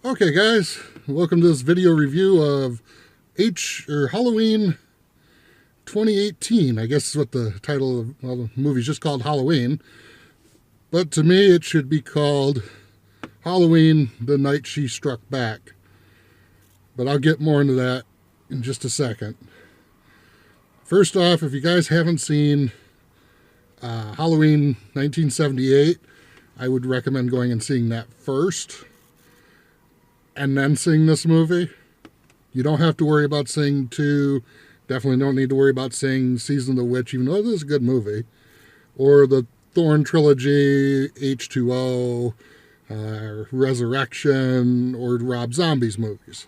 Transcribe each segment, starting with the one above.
Okay, guys, welcome to this video review of Halloween 2018. I guess is what the title of the movie's just called Halloween. But to me, it should be called Halloween: The Night She Struck Back. But I'll get more into that in just a second. First off, if you guys haven't seen Halloween 1978, I would recommend going and seeing that first and then seeing this movie. You don't have to worry about seeing 2. Definitely don't need to worry about seeing Season of the Witch, even though this is a good movie. Or the Thorn Trilogy, H2O, Resurrection, or Rob Zombie's movies.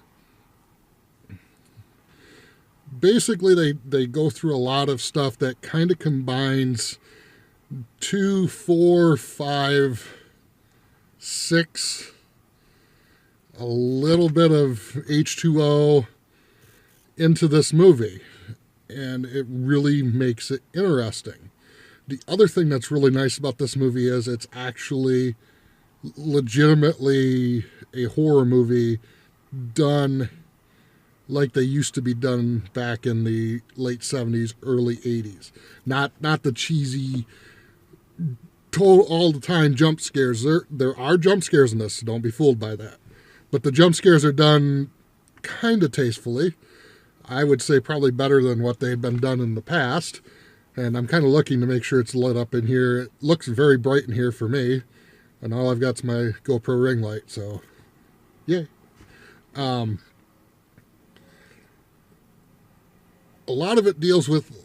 Basically, they go through a lot of stuff that kind of combines 2, 4, 5, 6... a little bit of H2O into this movie, and it really makes it interesting. The other thing that's really nice about this movie is it's actually legitimately a horror movie done like they used to be done back in the late 70s, early 80s. Not the cheesy, all the time jump scares. There are jump scares in this, so don't be fooled by that. But the jump scares are done kind of tastefully. I would say probably better than what they've been done in the past. And I'm kind of looking to make sure it's lit up in here. It looks very bright in here for me. And all I've got is my GoPro ring light, so yay. A lot of it deals with,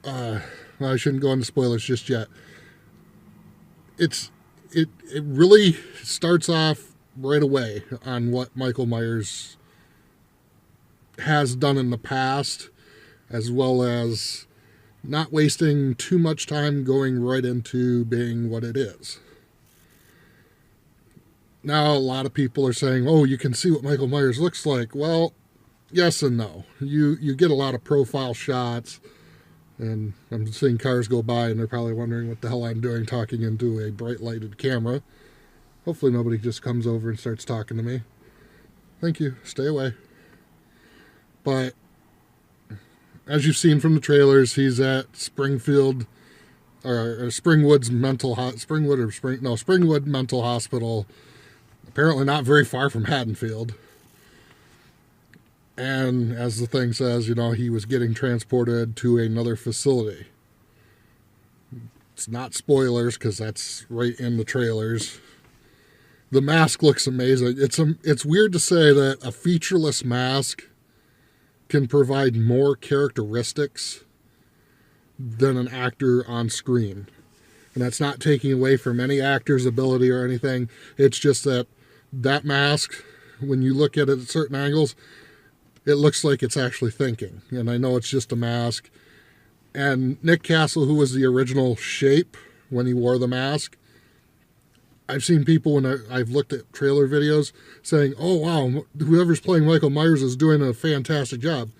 well, I shouldn't go into spoilers just yet. It really starts off right away on what Michael Myers has done in the past, as well as not wasting too much time going right into being what it is. Now, a lot of people are saying, oh, you can see what Michael Myers looks like. Well, yes and no. You get a lot of profile shots, and I'm seeing cars go by, and they're probably wondering what the hell I'm doing talking into a bright lighted camera. Hopefully nobody just comes over and starts talking to me. Thank you. Stay away. But as you've seen from the trailers, he's at Springwood Mental Hospital. Apparently not very far from Haddonfield. And as the thing says, he was getting transported to another facility. It's not spoilers because that's right in the trailers. The mask looks amazing. It's weird to say that a featureless mask can provide more characteristics than an actor on screen. And that's not taking away from any actor's ability or anything. It's just that mask, when you look at it at certain angles, it looks like it's actually thinking. And I know it's just a mask. And Nick Castle, who was the original shape when he wore the mask, I've seen people when I've looked at trailer videos saying, oh, wow, whoever's playing Michael Myers is doing a fantastic job.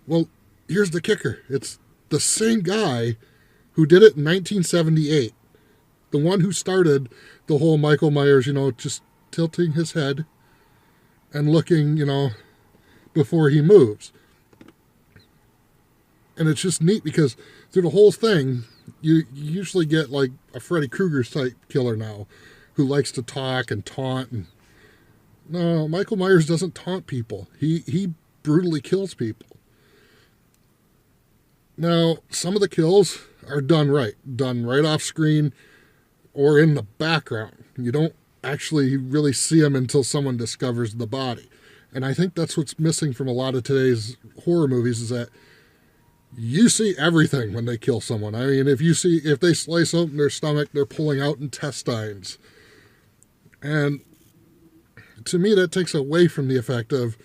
Well, here's the kicker. It's the same guy who did it in 1978. The one who started the whole Michael Myers, just tilting his head and looking, before he moves. And it's just neat because through the whole thing, you usually get like a Freddy Krueger type killer now, who likes to talk and taunt. And no, Michael Myers doesn't taunt people. He brutally kills people. Now, some of the kills are done right off screen or in the background. You don't actually really see them until someone discovers the body. And I think that's what's missing from a lot of today's horror movies, is that you see everything when they kill someone. I mean, if they slice open their stomach, they're pulling out intestines. And to me, that takes away from the effect of,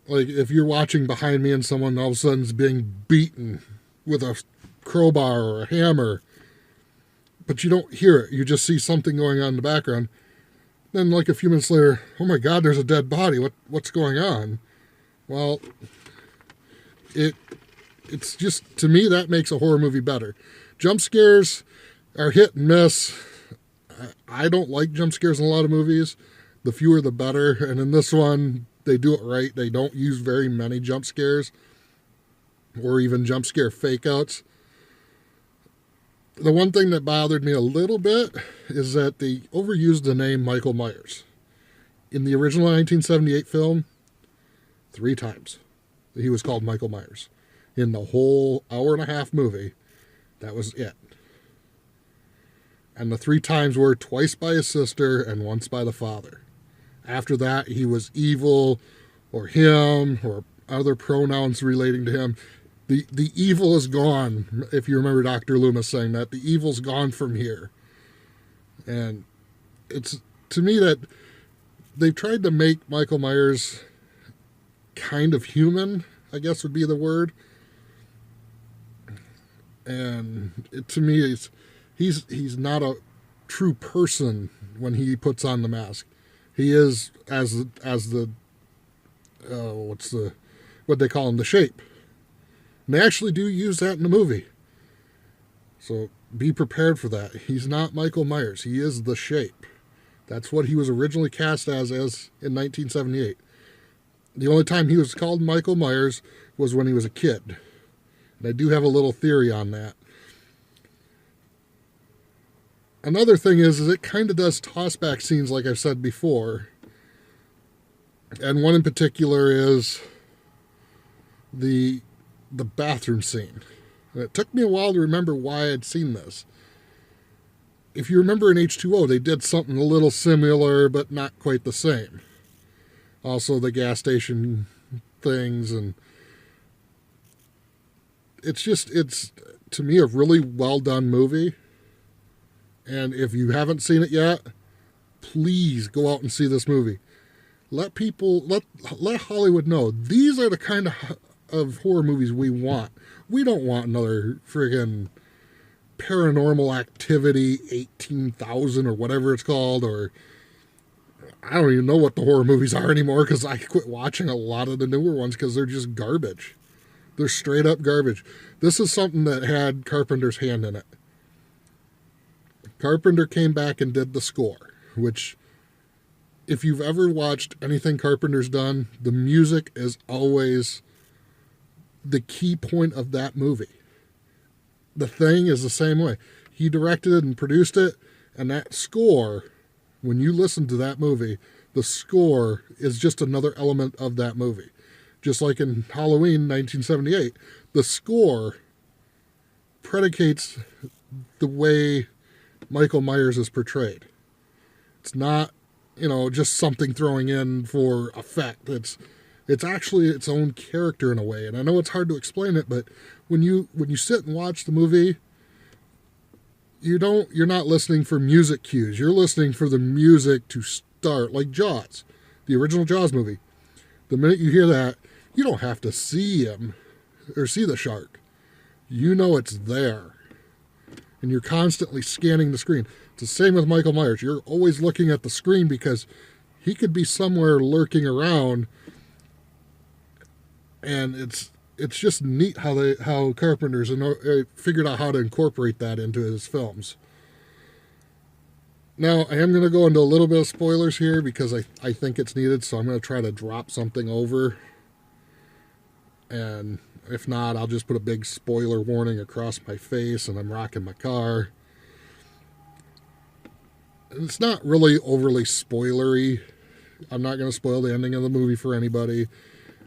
like, if you're watching behind me and someone all of a sudden is being beaten with a crowbar or a hammer, but you don't hear it. You just see something going on in the background. Then, like, a few minutes later, oh my God, there's a dead body. What's going on? Well, it's just, to me, that makes a horror movie better. Jump scares are hit and miss. I don't like jump scares in a lot of movies. The fewer the better. And in this one, they do it right. They don't use very many jump scares or even jump scare fake outs. The one thing that bothered me a little bit is that they overused the name Michael Myers. In the original 1978 film, 3 times he was called Michael Myers. In the whole hour-and-a-half movie, that was it. And the 3 times were twice by his sister and once by the father. After that, he was evil, or him, or other pronouns relating to him. The evil is gone, if you remember Dr. Loomis saying that. The evil's gone from here. And it's, to me, that they've tried to make Michael Myers kind of human, I guess would be the word. And to me, he's not a true person when he puts on the mask. He is as the what they call him, the Shape. And they actually do use that in the movie. So be prepared for that. He's not Michael Myers. He is the Shape. That's what he was originally cast as in 1978. The only time he was called Michael Myers was when he was a kid. And I do have a little theory on that. Another thing is it kind of does toss-back scenes like I've said before. And one in particular is the bathroom scene. And it took me a while to remember why I'd seen this. If you remember in H2O, they did something a little similar, but not quite the same. Also the gas station things, and it's to me a really well done movie. And if you haven't seen it yet, please go out and see this movie. Let Hollywood know these are the kind of horror movies we want. We don't want another friggin' Paranormal Activity 18,000 or whatever it's called, or I don't even know what the horror movies are anymore because I quit watching a lot of the newer ones because they're just garbage. They're straight up garbage. This is something that had Carpenter's hand in it. Carpenter came back and did the score, which, if you've ever watched anything Carpenter's done, the music is always the key point of that movie. The Thing is the same way. He directed it and produced it, and that score, when you listen to that movie, the score is just another element of that movie. Just like in Halloween 1978, the score predicates the way Michael Myers is portrayed. It's not, just something throwing in for effect. It's actually its own character in a way. And I know it's hard to explain it, but when you sit and watch the movie, you're not listening for music cues. You're listening for the music to start, like Jaws, the original Jaws movie. The minute you hear that, you don't have to see him or see the shark. You know it's there. And you're constantly scanning the screen. It's the same with Michael Myers. You're always looking at the screen because he could be somewhere lurking around. And it's just neat how Carpenter's figured out how to incorporate that into his films. Now, I am going to go into a little bit of spoilers here because I think it's needed, so I'm going to try to drop something over. And if not, I'll just put a big spoiler warning across my face and I'm rocking my car. It's not really overly spoilery. I'm not going to spoil the ending of the movie for anybody.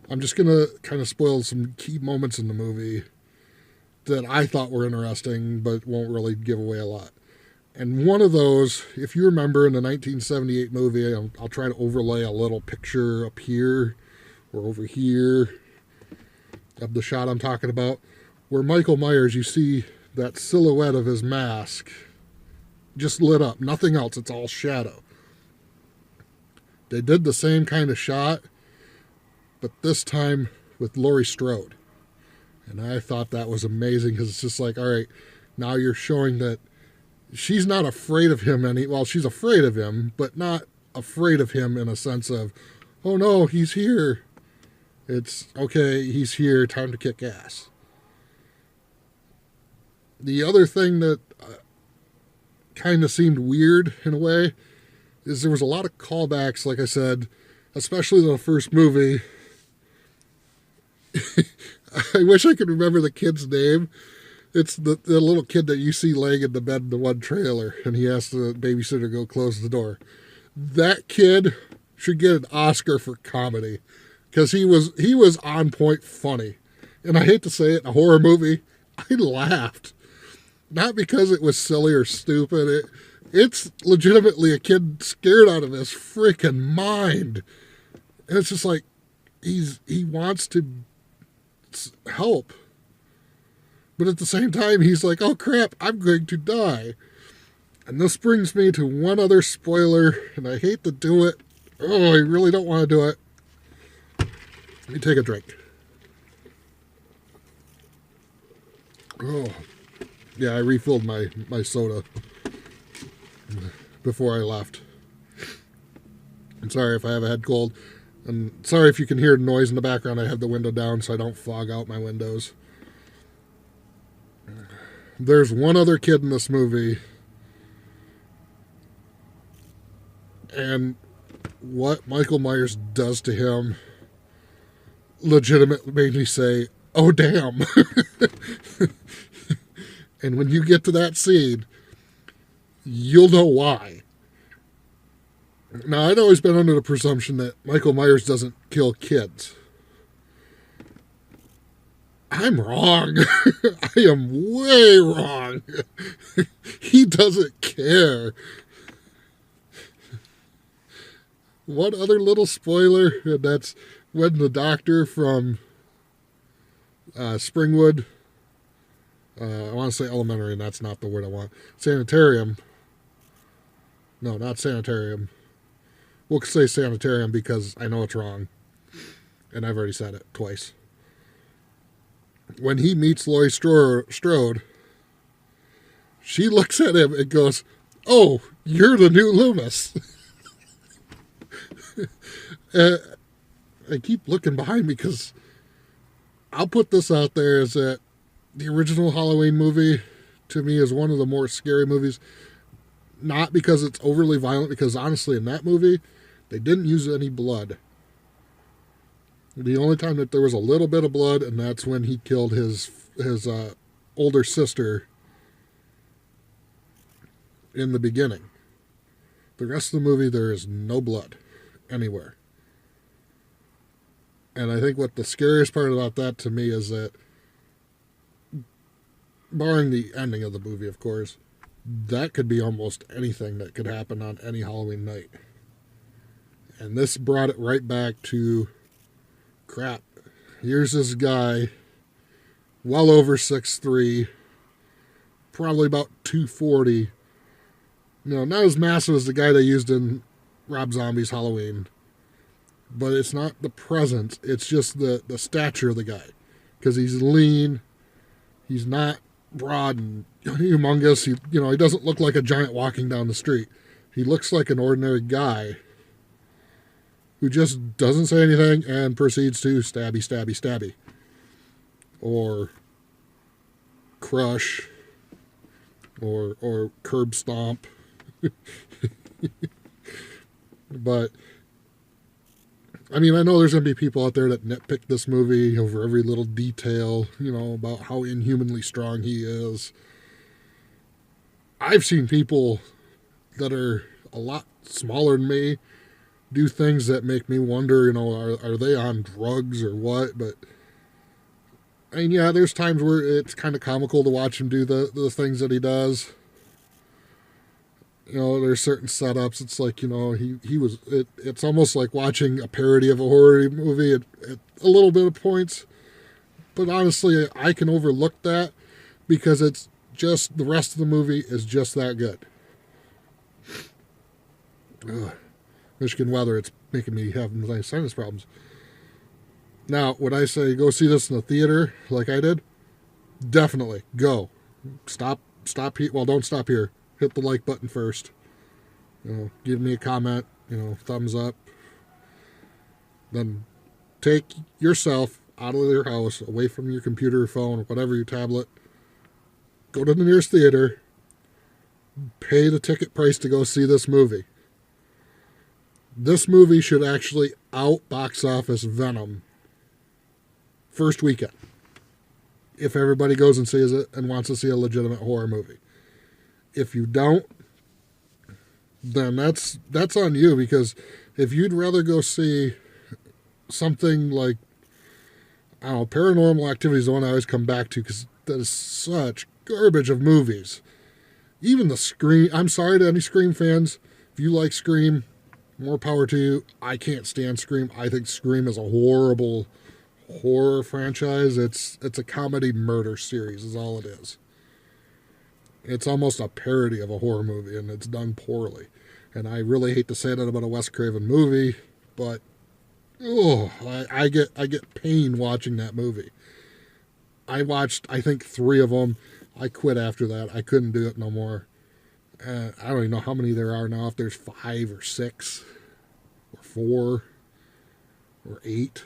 I'm just going to kind of spoil some key moments in the movie that I thought were interesting, but won't really give away a lot. And one of those, if you remember in the 1978 movie, I'll try to overlay a little picture up here or over here of the shot I'm talking about, where Michael Myers, you see that silhouette of his mask just lit up, nothing else, it's all shadow. They did the same kind of shot, but this time with Laurie Strode. And I thought that was amazing because it's just like, all right, now you're showing that she's not afraid of him she's afraid of him, but not afraid of him in a sense of, oh no, he's here. It's, okay, he's here, time to kick ass. The other thing that kind of seemed weird in a way is there was a lot of callbacks, like I said, especially in the first movie. I wish I could remember the kid's name. It's the little kid that you see laying in the bed in the one trailer, and he asks the babysitter to go close the door. That kid should get an Oscar for comedy, because he was on point funny. And I hate to say it, in a horror movie, I laughed. Not because it was silly or stupid. It's legitimately a kid scared out of his freaking mind. And it's just like, he wants to help. But at the same time, he's like, oh crap, I'm going to die. And this brings me to one other spoiler, and I hate to do it. Oh, I really don't want to do it. Let me take a drink. Oh, yeah, I refilled my soda before I left. I'm sorry if I have a head cold. And sorry if you can hear noise in the background. I have the window down so I don't fog out my windows. There's one other kid in this movie, and what Michael Myers does to him legitimately made me say, oh damn. And when you get to that scene, you'll know why. Now, I'd always been under the presumption that Michael Myers doesn't kill kids. I'm wrong. I am way wrong. He doesn't care. One other little spoiler, and that's when the doctor from Springwood, I want to say elementary, and that's not the word I want. Sanitarium. No, not sanitarium. We'll say sanitarium because I know it's wrong. And I've already said it twice. When he meets Laurie Strode, she looks at him and goes, oh, you're the new Loomis. I keep looking behind me because I'll put this out there is that the original Halloween movie, to me, is one of the more scary movies. Not because it's overly violent, because honestly, in that movie, they didn't use any blood. The only time that there was a little bit of blood, and that's when he killed his older sister in the beginning. The rest of the movie, there is no blood anywhere. And I think what the scariest part about that to me is that, barring the ending of the movie, of course, that could be almost anything that could happen on any Halloween night. And this brought it right back to, crap, here's this guy, well over 6'3", probably about 240. Not as massive as the guy they used in Rob Zombie's Halloween. But it's not the presence, it's just the stature of the guy. Because he's lean, he's not broad and humongous. He doesn't look like a giant walking down the street. He looks like an ordinary guy who just doesn't say anything and proceeds to stabby, stabby, stabby. Or crush. Or curb stomp. But, I mean, I know there's going to be people out there that nitpick this movie over every little detail, about how inhumanly strong he is. I've seen people that are a lot smaller than me do things that make me wonder, are they on drugs or what? But, I mean, yeah, there's times where it's kind of comical to watch him do the things that he does. There's certain setups. It's like, it's almost like watching a parody of a horror movie at a little bit of points. But honestly, I can overlook that because it's just, the rest of the movie is just that good. Ugh. Michigan weather, it's making me have sinus problems. Now, would I say go see this in the theater like I did? Definitely. Go. Stop here. Well, don't stop here. Hit the like button first. Give me a comment, thumbs up. Then take yourself out of your house, away from your computer, phone, whatever, your tablet. Go to the nearest theater. Pay the ticket price to go see this movie. This movie should actually out box office Venom first weekend. If everybody goes and sees it and wants to see a legitimate horror movie. If you don't, then that's on you, because if you'd rather go see something like, I don't know, Paranormal Activity is the one I always come back to because that is such garbage of movies. Even the Scream, I'm sorry to any Scream fans. If you like Scream, more power to you. I can't stand Scream. I think Scream is a horrible horror franchise. It's a comedy murder series is all it is. It's almost a parody of a horror movie, and it's done poorly. And I really hate to say that about a Wes Craven movie, but I get pain watching that movie. I watched, I think, 3 of them. I quit after that. I couldn't do it no more. I don't even know how many there are now, if there's 5 or 6 or 4 or 8.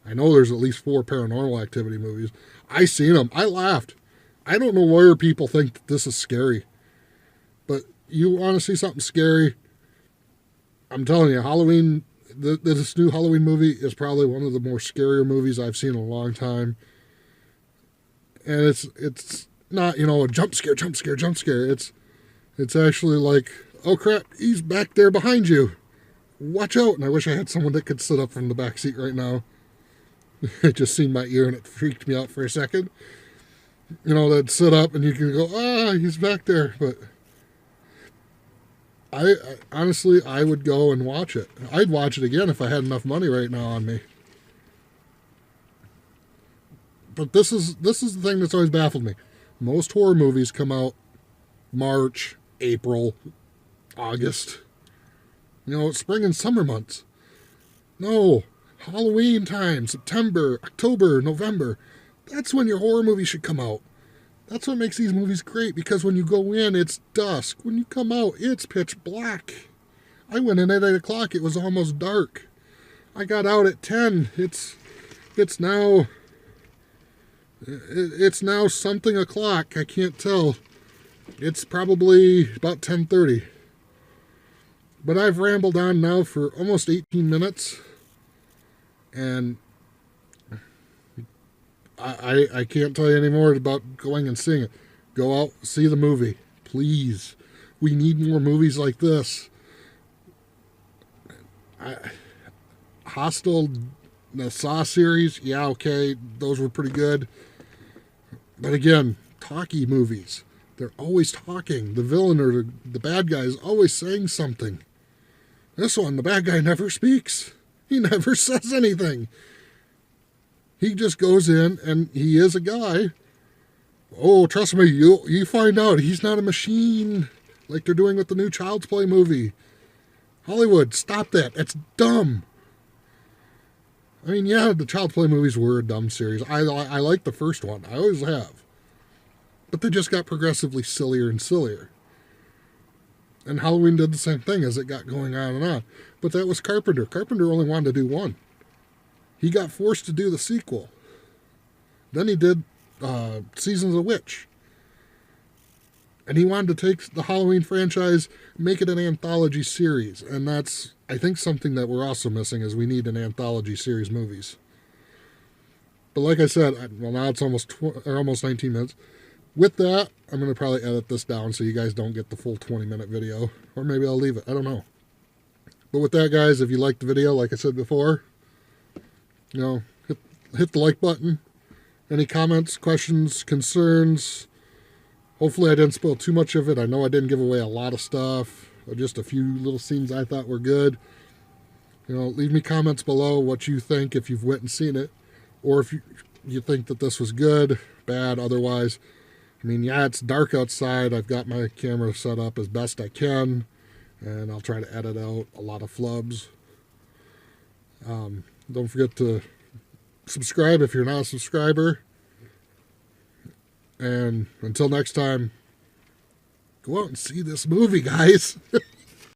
I know there's at least 4 Paranormal Activity movies. I seen them. I laughed. I don't know where people think that this is scary. But you want to see something scary, I'm telling you, Halloween, this new Halloween movie is probably one of the more scarier movies I've seen in a long time. And it's not, a jump scare. It's actually like, oh crap, he's back there behind you. Watch out. And I wish I had someone that could sit up from the back seat right now. I just seen my ear and it freaked me out for a second. They'd sit up and you can go, he's back there. But I honestly, I would go and watch it. I'd watch it again if I had enough money right now on me. But this is the thing that's always baffled me. Most horror movies come out March, April, August. It's spring and summer months. No, Halloween time, September, October, November. That's when your horror movie should come out. That's what makes these movies great, because when you go in, it's dusk. When you come out, it's pitch black. I went in at 8 o'clock. It was almost dark. I got out at 10. It's now something o'clock. I can't tell. It's probably about 10:30. But I've rambled on now for almost 18 minutes. And I can't tell you any more about going and seeing it. Go out, see the movie. Please. We need more movies like this. Hostel, the Saw series, yeah, okay. Those were pretty good. But again, talky movies. They're always talking. The villain or the bad guy is always saying something. This one, the bad guy never speaks. He never says anything. He just goes in and he is a guy. Oh, trust me, you find out he's not a machine like they're doing with the new Child's Play movie. Hollywood, stop that. It's dumb. I mean, yeah, the Child's Play movies were a dumb series. I like the first one. I always have. But they just got progressively sillier and sillier. And Halloween did the same thing as it got going on and on. But that was Carpenter. Carpenter only wanted to do one. He got forced to do the sequel. Then he did Season of the Witch. And he wanted to take the Halloween franchise, make it an anthology series. And that's, I think, something that we're also missing, is we need an anthology series movies. But like I said, well, now it's almost 19 minutes. With that, I'm going to probably edit this down so you guys don't get the full 20-minute video. Or maybe I'll leave it. I don't know. But with that, guys, if you liked the video, like I said before, hit the like button. Any comments, questions, concerns? Hopefully I didn't spoil too much of it. I know I didn't give away a lot of stuff. Just a few little scenes I thought were good. Leave me comments below what you think if you've went and seen it. Or if you think that this was good, bad, otherwise. I mean, yeah, it's dark outside. I've got my camera set up as best I can. And I'll try to edit out a lot of flubs. Don't forget to subscribe if you're not a subscriber. And until next time, go out and see this movie, guys.